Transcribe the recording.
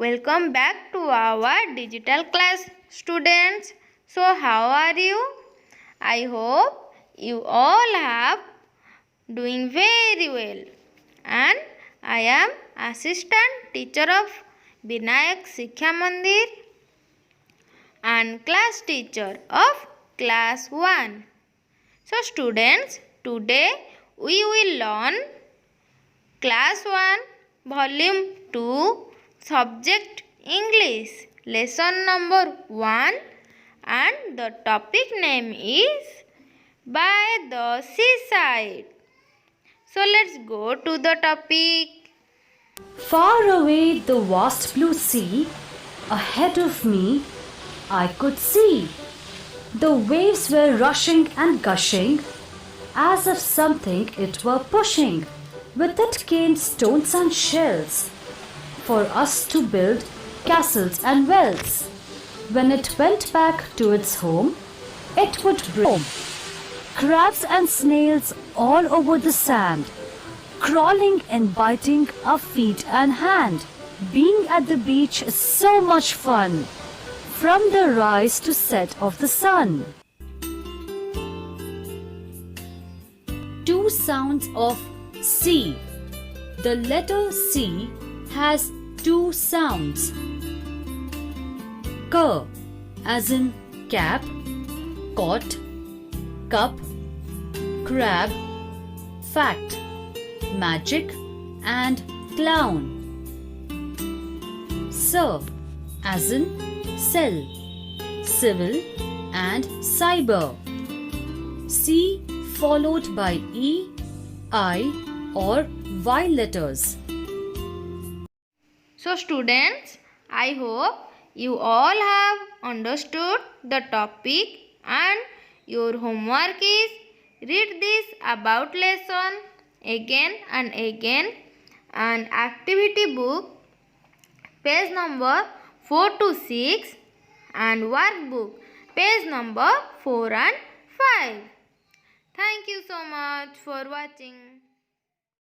Welcome back to our digital class, students. So how are you? I hope you all have doing very well. And I am assistant teacher of Vinayak Shiksha Mandir and class teacher of class 1. So students, today we will learn class 1 volume 2 subject English lesson number 1 and the topic name is by the seaside. So let's go to the topic. Far away the vast blue sea, ahead of me I could see. The waves were rushing and gushing, as if something it were pushing. With it came stones and shells, for us to build castles and wells. When it went back to its home, it would bring crabs and snails all over the sand, crawling and biting our feet and hand. Being at the beach is so much fun, from the rise to set of the sun. Two sounds of sea. The letter C has two sounds. K as in cap, cot, cup, crab, fact, magic and clown. S as in cell, civil and cyber. C followed by E, I or Y letters. So students, I hope you all have understood the topic and your homework is read this about lesson again and again and activity book page number 4 to 6 and workbook page number 4 and 5. Thank you so much for watching.